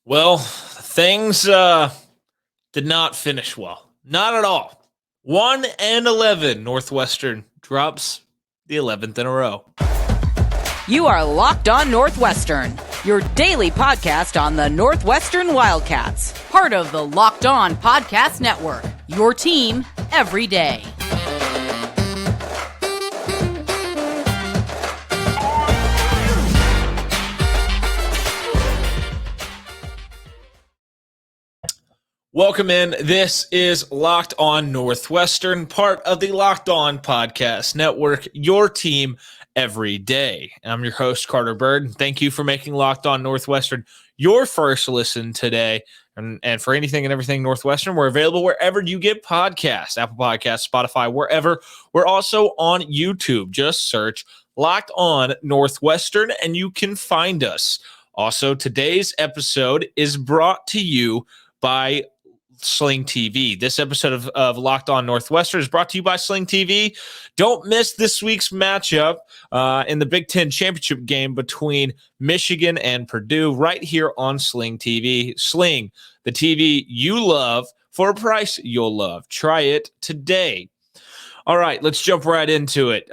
Well, things did not finish well. Not at all. 1-11 Northwestern drops the 11th in a row. You are Locked On Northwestern, your daily podcast on the Northwestern Wildcats, part of the Locked On Podcast Network, your team every day. Welcome in. This is Locked On Northwestern, part of the Locked On Podcast Network, your team every day. I'm your host, Carter Byrd. Thank you for making Locked On Northwestern your first listen today. And for anything and everything Northwestern, we're available wherever you get podcasts, Apple Podcasts, Spotify, wherever. We're also on YouTube. Just search Locked On Northwestern and you can find us. Also, today's episode is brought to you by Sling TV. This episode of Locked On Northwestern is brought to you by Sling TV. Don't miss this week's matchup in the Big Ten championship game between Michigan and Purdue right here on Sling TV. Sling, the TV you love for a price you'll love. Try it today. All right, let's jump right into it.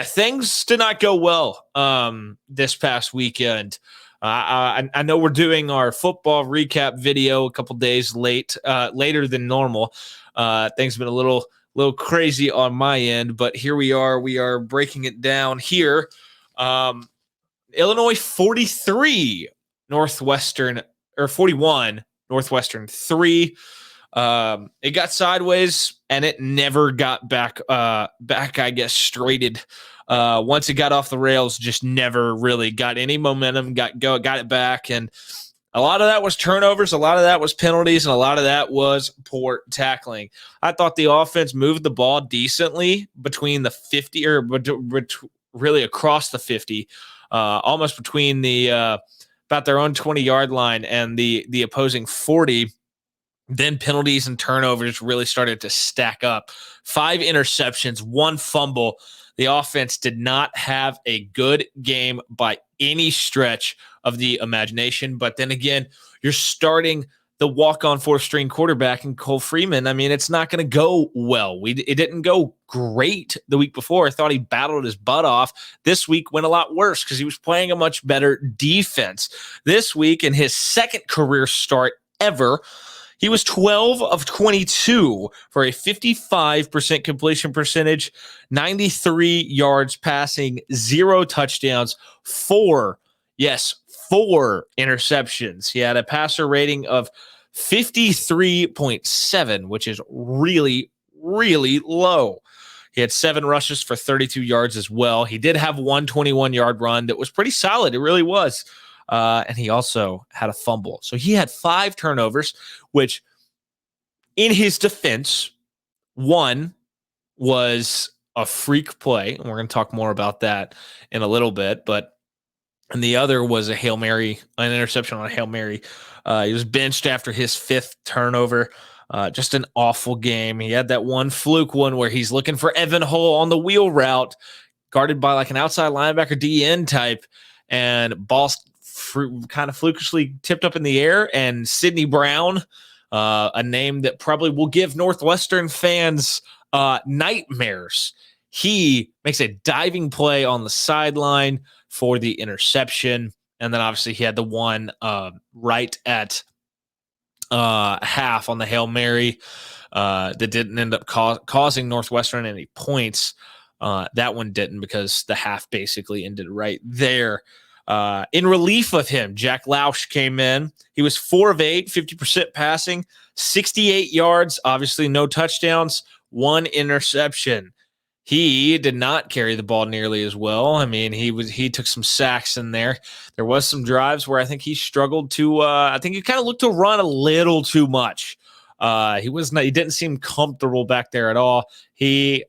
Things did not go well this past weekend. I know we're doing our football recap video a couple days later than normal. Things have been a little crazy on my end, but here we are. We are breaking it down here. Illinois 43, Northwestern, or 41, Northwestern 3. It got sideways and it never got back, I guess, straighted. Once it got off the rails, just never really got any momentum, got it back. And a lot of that was turnovers, a lot of that was penalties, and a lot of that was poor tackling. I thought the offense moved the ball decently between the 50 or really across the 50, almost between the about their own 20-yard line and the opposing 40. Then penalties and turnovers really started to stack up. 5 interceptions, 1 fumble. The offense did not have a good game by any stretch of the imagination. But then again, you're starting the walk-on 4th-string quarterback in Cole Freeman. I mean, it's not going to go well. It didn't go great the week before. I thought he battled his butt off. This week went a lot worse because he was playing a much better defense. This week, in his second career start ever, he was 12 of 22 for a 55% completion percentage, 93 yards passing, 0 touchdowns, 4 interceptions. He had a passer rating of 53.7, which is really, really low. He had 7 rushes for 32 yards as well. He did have 1 21-yard run that was pretty solid. It really was. And he also had a fumble. So he had 5 turnovers, which in his defense, 1 was a freak play. And we're going to talk more about that in a little bit. And the other was a Hail Mary, an interception on a Hail Mary. He was benched after his 5th turnover. Just an awful game. He had that one fluke one where he's looking for Evan Hull on the wheel route, guarded by like an outside linebacker DN type, and ball kind of flukishly tipped up in the air, and Sidney Brown, a name that probably will give Northwestern fans nightmares. He makes a diving play on the sideline for the interception, and then obviously he had the one right at half on the Hail Mary that didn't end up causing Northwestern any points. That one didn't because the half basically ended right there. In relief of him, Jack Lausch came in. He was 4 of 8, 50% passing, 68 yards, obviously no touchdowns, 1 interception. He did not carry the ball nearly as well. I mean, he took some sacks in there. There was some drives where I think he struggled to I think he kind of looked to run a little too much. He didn't seem comfortable back there at all. The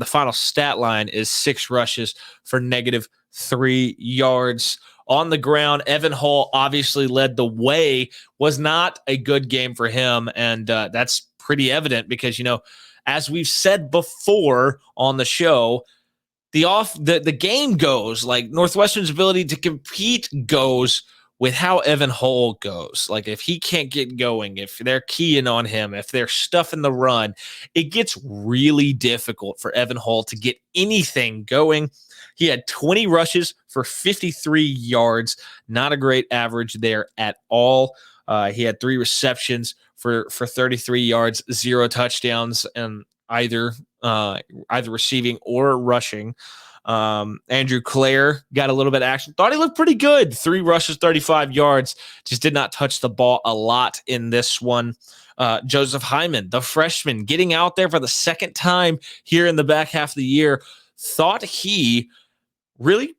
final stat line is 6 rushes for -3 yards. On the ground, Evan Hull obviously led the way. Was not a good game for him, and that's pretty evident because, as we've said before on the show, the game goes, like Northwestern's ability to compete goes with how Evan Hull goes, like if he can't get going, if they're keying on him, if they're stuffing the run, it gets really difficult for Evan Hull to get anything going. He had 20 rushes for 53 yards, not a great average there at all. He had 3 receptions for 33 yards, 0 touchdowns, and either receiving or rushing. Andrew Clare got a little bit of action. Thought he looked pretty good. 3 rushes, 35 yards. Just did not touch the ball a lot in this one. Joseph Hyman, the freshman, getting out there for the second time here in the back half of the year. Thought he really,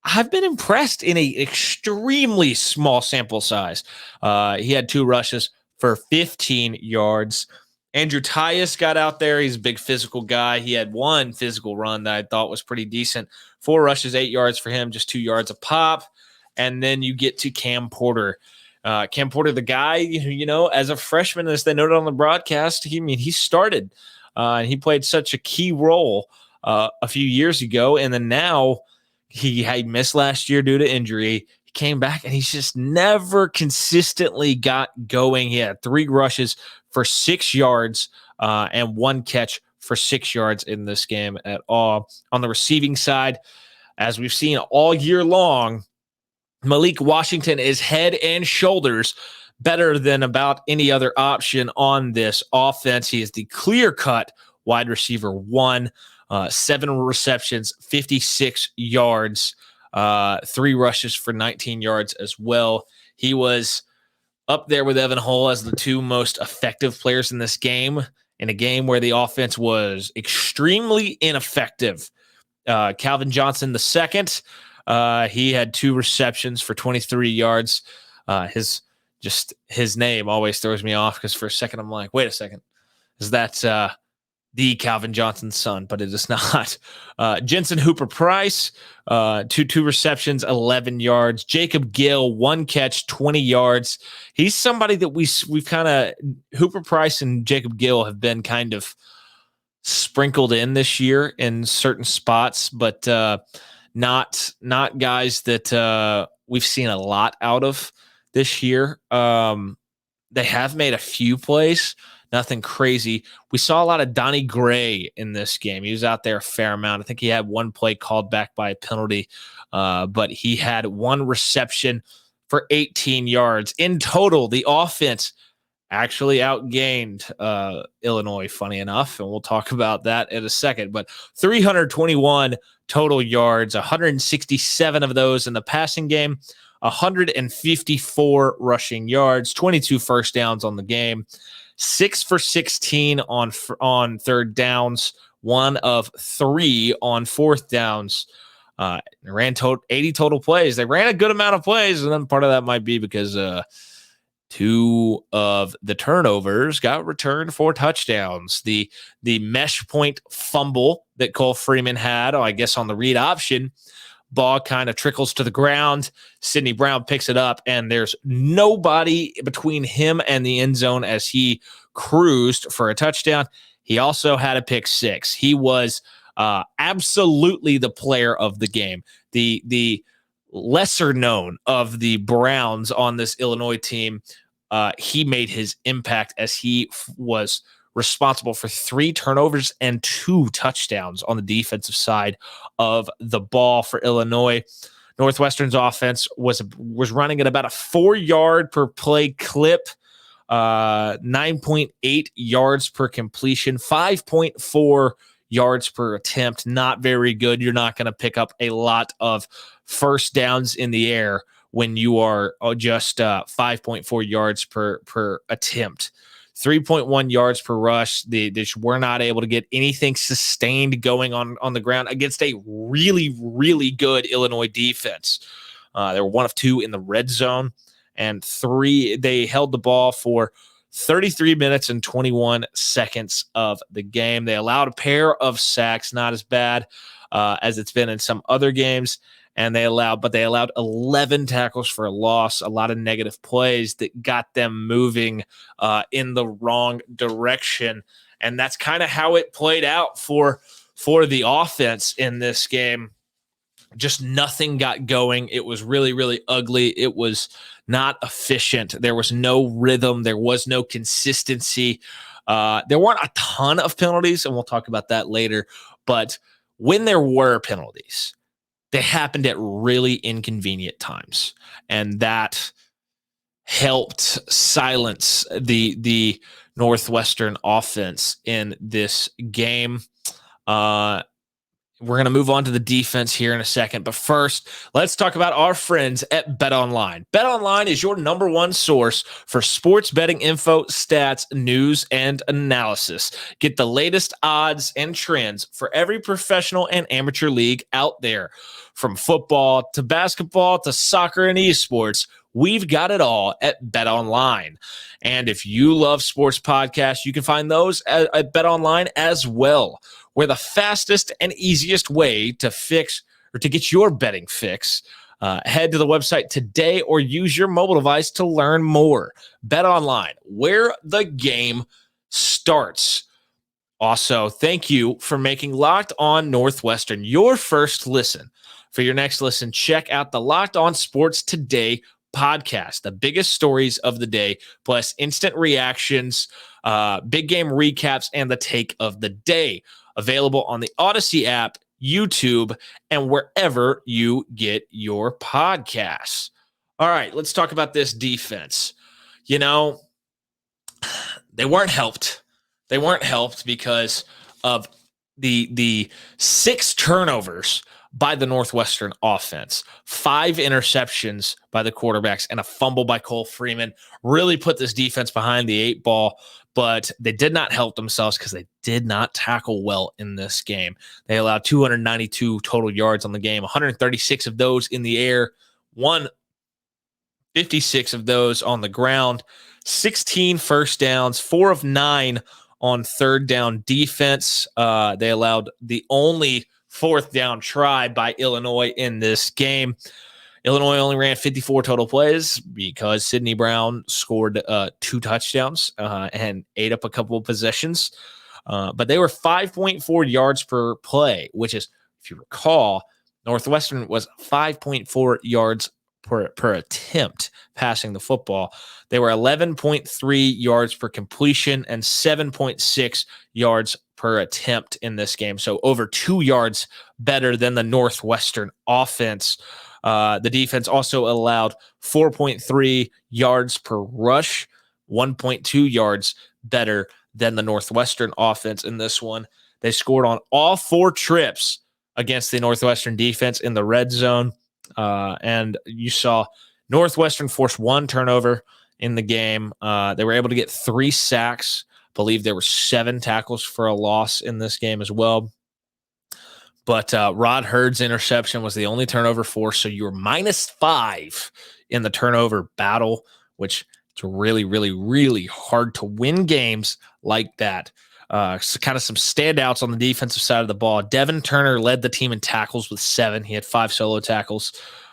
I've been impressed in an extremely small sample size. He had 2 rushes for 15 yards. Andrew Tyus got out there. He's a big physical guy. He had 1 physical run that I thought was pretty decent. 4 rushes, 8 yards for him, just 2 yards a pop. And then you get to Cam Porter. Cam Porter, the guy, as a freshman, as they noted on the broadcast, he started. And he played such a key role a few years ago. And then now he missed last year due to injury. He came back and he's just never consistently got going. He had 3 rushes for 6 yards and 1 catch for 6 yards in this game at all. On the receiving side, as we've seen all year long, Malik Washington is head and shoulders better than about any other option on this offense. He is the clear-cut wide receiver 1, 7 receptions, 56 yards, 3 rushes for 19 yards as well. He was up there with Evan Hull as the 2 most effective players in this game, in a game where the offense was extremely ineffective. Calvin Johnson II, he had 2 receptions for 23 yards. His name always throws me off because for a second I'm like, wait a second, is that the Calvin Johnson's son? But it is not. Jensen Hooper Price, 2 receptions, 11 yards. Jacob Gill, 1 catch, 20 yards. He's somebody that we've kind of, Hooper Price and Jacob Gill have been kind of sprinkled in this year in certain spots, but not guys that we've seen a lot out of this year. They have made a few plays. Nothing crazy. We saw a lot of Donnie Gray in this game. He was out there a fair amount. I think he had 1 play called back by a penalty, but he had 1 reception for 18 yards. In total, the offense actually outgained Illinois, funny enough, and we'll talk about that in a second. But 321 total yards, 167 of those in the passing game, 154 rushing yards, 22 first downs on the game. 6 for 16 on third downs, 1 of 3 on fourth downs. Ran 80 total plays. They ran a good amount of plays, and then part of that might be because 2 of the turnovers got returned for touchdowns. The mesh point fumble that Cole Freeman had, I guess on the read option, ball kind of trickles to the ground. Sidney Brown picks it up, and there's nobody between him and the end zone as he cruised for a touchdown. He also had a pick 6. He was absolutely the player of the game. The lesser known of the Browns on this Illinois team, he made his impact as he was responsible for 3 turnovers and 2 touchdowns on the defensive side of the ball for Illinois. Northwestern's offense was running at about a 4-yard per play clip, 9.8 yards per completion, 5.4 yards per attempt. Not very good. You're not going to pick up a lot of first downs in the air when you are just 5.4 yards per attempt. 3.1 yards per rush. They were not able to get anything sustained going on the ground against a really, really good Illinois defense. They were 1 of 2 in the red zone, and 3. They held the ball for 33 minutes and 21 seconds of the game. They allowed a pair of sacks, not as bad as it's been in some other games. And they allowed 11 tackles for a loss, a lot of negative plays that got them moving in the wrong direction. And that's kind of how it played out for the offense in this game. Just nothing got going. It was really, really ugly. It was not efficient. There was no rhythm. There was no consistency. There weren't a ton of penalties, and we'll talk about that later. But when there were penalties, they happened at really inconvenient times, and that helped silence the Northwestern offense in this game. We're going to move on to the defense here in a second. But first, let's talk about our friends at BetOnline. BetOnline is your number one source for sports betting info, stats, news, and analysis. Get the latest odds and trends for every professional and amateur league out there. From football to basketball to soccer and esports, we've got it all at BetOnline. And if you love sports podcasts, you can find those at BetOnline as well. We're the fastest and easiest way to fix or to get your betting fix. Head to the website today or use your mobile device to learn more. BetOnline, where the game starts. Also, thank you for making Locked On Northwestern your first listen. For your next listen, check out the Locked On Sports Today podcast, the biggest stories of the day, plus instant reactions, big game recaps, and the take of the day. Available on the Odyssey app, YouTube, and wherever you get your podcasts. All right, let's talk about this defense. You know, they weren't helped. They weren't helped because of the 6 turnovers by the Northwestern offense, 5 interceptions by the quarterbacks, and a fumble by Cole Freeman really put this defense behind the 8 ball. But they did not help themselves because they did not tackle well in this game. They allowed 292 total yards on the game, 136 of those in the air, 156 of those on the ground, 16 first downs, 4 of 9 on third down defense. They allowed the only fourth down try by Illinois in this game. Illinois only ran 54 total plays because Sidney Brown scored 2 touchdowns and ate up a couple of possessions. But they were 5.4 yards per play, which is, if you recall, Northwestern was 5.4 yards per attempt passing the football. They were 11.3 yards per completion and 7.6 yards per attempt in this game. So over 2 yards better than the Northwestern offense. The defense also allowed 4.3 yards per rush, 1.2 yards better than the Northwestern offense in this one. They scored on all 4 trips against the Northwestern defense in the red zone. And you saw Northwestern force 1 turnover in the game. They were able to get 3 sacks. I believe there were 7 tackles for a loss in this game as well. But Rod Hurd's interception was the only turnover force. So you were -5 in the turnover battle, which it's really, really, really hard to win games like that. So kind of some standouts on the defensive side of the ball. Devin Turner led the team in tackles with 7. He had 5 solo tackles.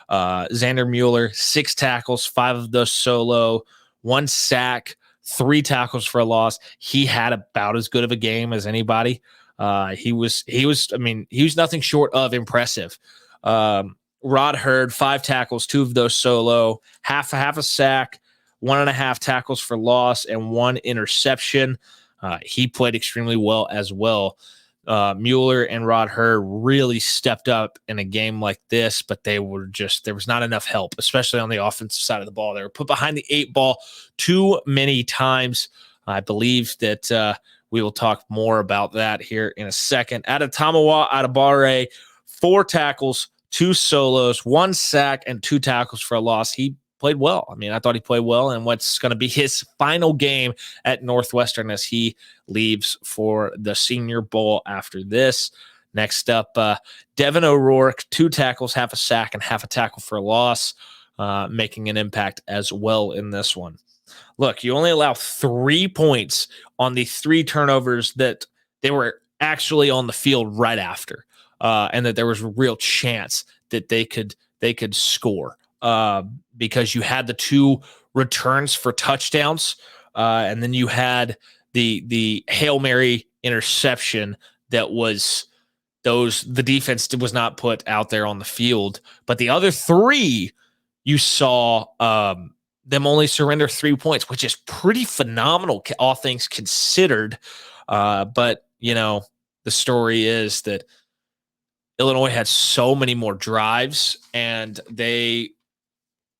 Xander Mueller, 6 tackles, 5 of those solo, 1 sack, 3 tackles for a loss. He had about as good of a game as anybody. He was nothing short of impressive. Rod Hurd, 5 tackles, 2 of those solo, half a sack, 1.5 tackles for loss, and 1 interception. He played extremely well as well. Mueller and Rod Hurd really stepped up in a game like this, but there was not enough help, especially on the offensive side of the ball. They were put behind the 8 ball too many times. I believe that we will talk more about that here in a second. Adetomiwa Adebare, 4 tackles, 2 solos, 1 sack, and 2 tackles for a loss. He played well. I mean, I thought he played well in what's going to be his final game at Northwestern as he leaves for the Senior Bowl after this. Next up, Devin O'Rourke, 2 tackles, half a sack, and half a tackle for a loss, making an impact as well in this one. Look, you only allow 3 points on the 3 turnovers that they were actually on the field right after, and that there was a real chance that they could score. Because you had the 2 returns for touchdowns, and then you had the Hail Mary interception that was the defense was not put out there on the field. But the other three, you saw them only surrender 3 points, which is pretty phenomenal, all things considered. But, the story is that Illinois had so many more drives, and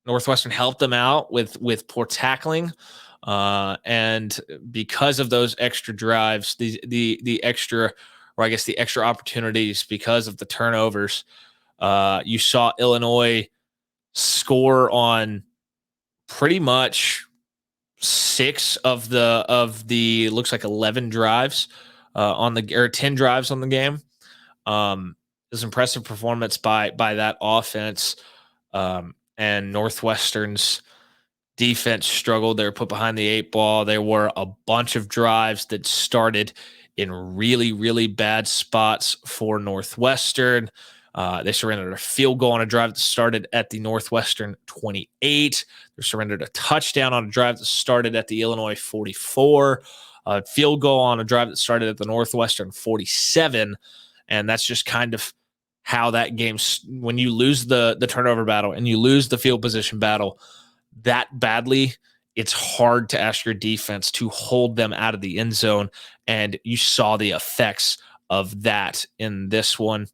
Northwestern helped them out with poor tackling. And because of those extra drives, the extra, or I guess the extra opportunities because of the turnovers, you saw Illinois score on pretty much 6 of the looks like 11 drives or 10 drives on the game. It was impressive performance by that offense. And Northwestern's defense struggled. They were put behind the 8 ball. There were a bunch of drives that started in really, really bad spots for Northwestern. They surrendered a field goal on a drive that started at the Northwestern 28. They surrendered a touchdown on a drive that started at the Illinois 44. A field goal on a drive that started at the Northwestern 47. And that's just kind of how that game, when you lose the turnover battle and you lose the field position battle that badly, it's hard to ask your defense to hold them out of the end zone. And you saw the effects of that in this one.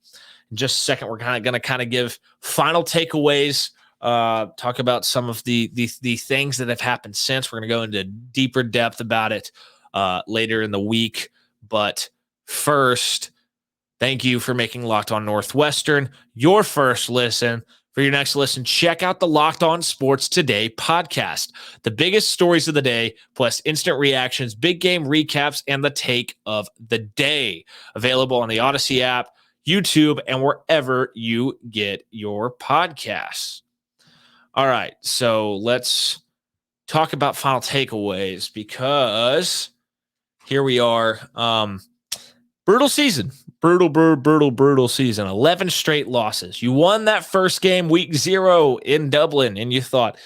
In just a second, we're going to give final takeaways, talk about some of the things that have happened since. We're going to go into deeper depth about it later in the week. But first, thank you for making Locked On Northwestern your first listen. For your next listen, check out the Locked On Sports Today podcast. The biggest stories of the day, plus instant reactions, big game recaps, and the take of the day. Available on the Odyssey app, YouTube, and wherever you get your podcasts. All right, so let's talk about final takeaways, because here we are. Brutal season. Brutal season. 11 straight losses. You won that first game week 0 in Dublin, and you thought,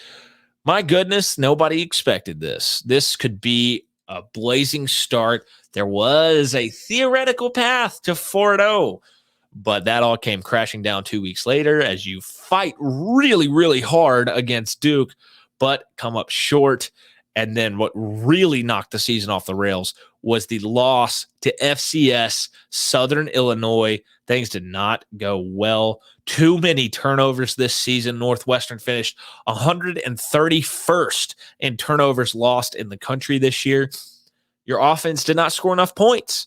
my goodness, nobody expected this. This could be a blazing start. There was a theoretical path to 4-0, but that all came crashing down 2 weeks later as you fight really, really hard against Duke, but come up short. And then what really knocked the season off the rails was the loss to FCS Southern Illinois. Things did not go well. Too many turnovers this season. Northwestern finished 131st in turnovers lost in the country this year. Your offense did not score enough points.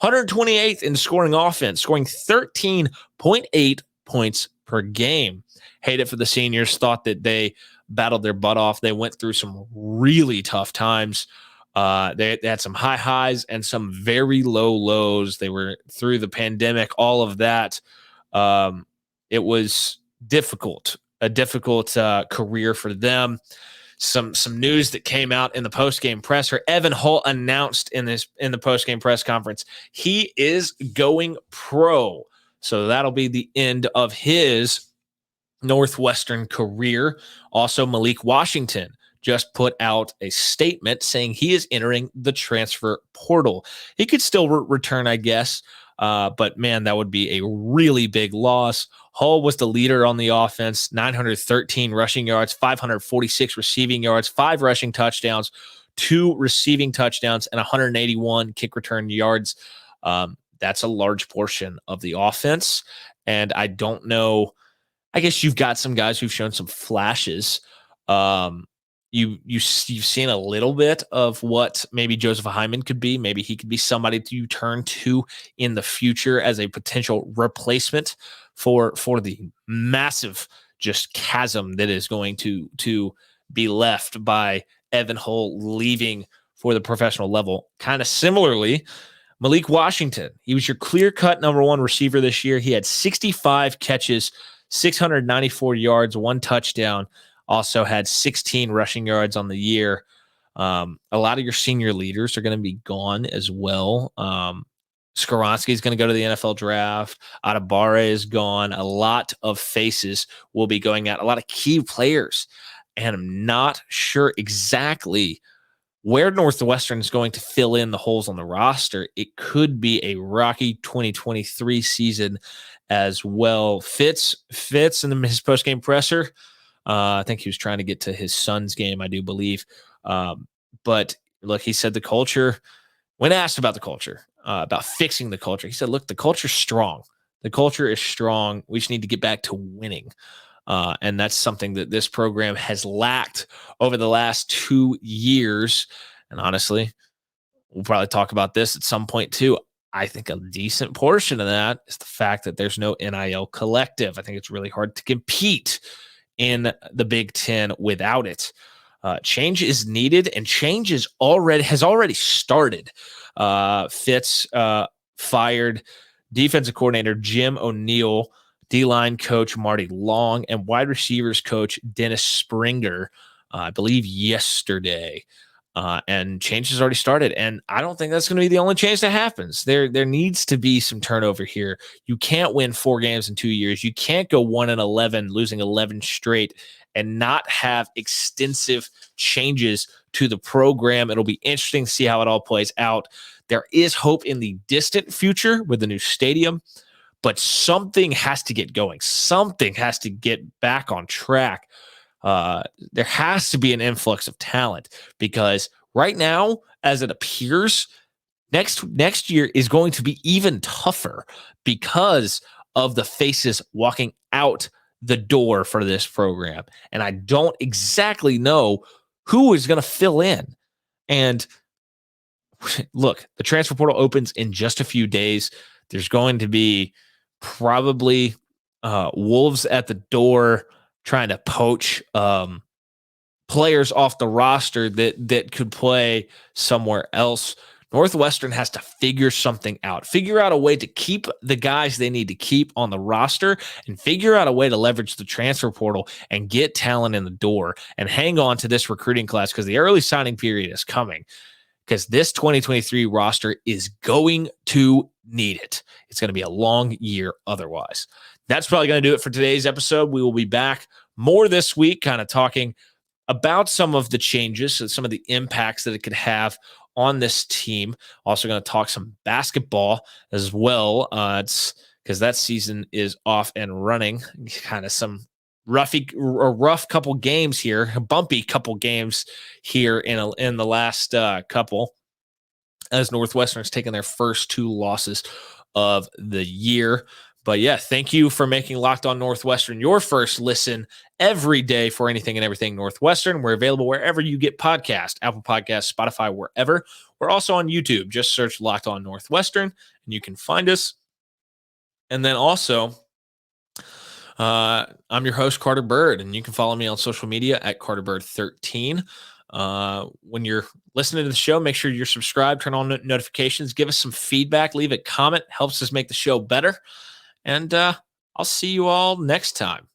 128th in scoring offense, scoring 13.8 points per game. Hate it for the seniors. Thought that they battled their butt off. They went through some really tough times. They had some high highs and some very low lows. They were through the pandemic, all of that. It was a difficult career for them. Some news that came out in the postgame presser. Evan Hull announced in the postgame press conference he is going pro. So that'll be the end of his Northwestern career. Also, Malik Washington just put out a statement saying he is entering the transfer portal. He could still return, I guess, but man, that would be a really big loss. Hull was the leader on the offense, 913 rushing yards, 546 receiving yards, 5 rushing touchdowns, 2 receiving touchdowns, and 181 kick return yards. That's a large portion of the offense, and I don't know. I guess you've got some guys who've shown some flashes. You've seen a little bit of what maybe Joseph Hyman could be. Maybe he could be somebody you turn to in the future as a potential replacement for the massive just chasm that is going to be left by Evan Hull leaving for the professional level. Kind of similarly, Malik Washington, he was your clear-cut number 1 receiver this year. He had 65 catches, 694 yards, 1 touchdown. Also had 16 rushing yards on the year. A lot of your senior leaders are going to be gone as well. Skoronski is going to go to the NFL draft. Atabare is gone. A lot of faces will be going out. A lot of key players. And I'm not sure exactly where Northwestern is going to fill in the holes on the roster, it could be a rocky 2023 season as well. Fitz in his post-game presser, I think he was trying to get to his son's game, I do believe. But look, he said the culture, when asked about the culture, about fixing the culture, he said, look, the culture's strong. The culture is strong. We just need to get back to winning. And that's something that this program has lacked over the last 2 years. And honestly, we'll probably talk about this at some point too. I think a decent portion of that is the fact that there's no NIL collective. I think it's really hard to compete in the Big Ten without it. Change is needed, and change has already started. Fitz fired defensive coordinator Jim O'Neill, D-line coach Marty Long, and wide receivers coach Dennis Springer, I believe yesterday. And change has already started. And I don't think that's going to be the only change that happens. There needs to be some turnover here. You can't win 4 games in 2 years. You can't go 1-11, losing 11 straight, and not have extensive changes to the program. It'll be interesting to see how it all plays out. There is hope in the distant future with the new stadium, but something has to get going. Something has to get back on track. There has to be an influx of talent, because right now, as it appears, next year is going to be even tougher because of the faces walking out the door for this program. And I don't exactly know who is going to fill in. And look, the transfer portal opens in just a few days. There's going to be probably wolves at the door trying to poach players off the roster that could play somewhere else. Northwestern has to figure something out, figure out a way to keep the guys they need to keep on the roster, and figure out a way to leverage the transfer portal and get talent in the door and hang on to this recruiting class, because the early signing period is coming, because this 2023 roster is going to need it. It's going to be a long year otherwise. That's probably going to do it for today's episode. We will be back more this week, kind of talking about some of the changes and some of the impacts that it could have on this team. Also going to talk some basketball as well. It's because that season is off and running. Kind of some rough couple games here, a bumpy couple games here in the last couple, as Northwestern's taken their first 2 losses of the year. But yeah, thank you for making Locked On Northwestern your first listen every day for anything and everything Northwestern. We're available wherever you get podcasts, Apple Podcasts, Spotify, wherever. We're also on YouTube. Just search Locked On Northwestern and you can find us. And then also, I'm your host, Carter Byrd, and you can follow me on social media at CarterByrd13. When you're listening to the show, make sure you're subscribed, turn on notifications, give us some feedback, leave a comment, helps us make the show better. And I'll see you all next time.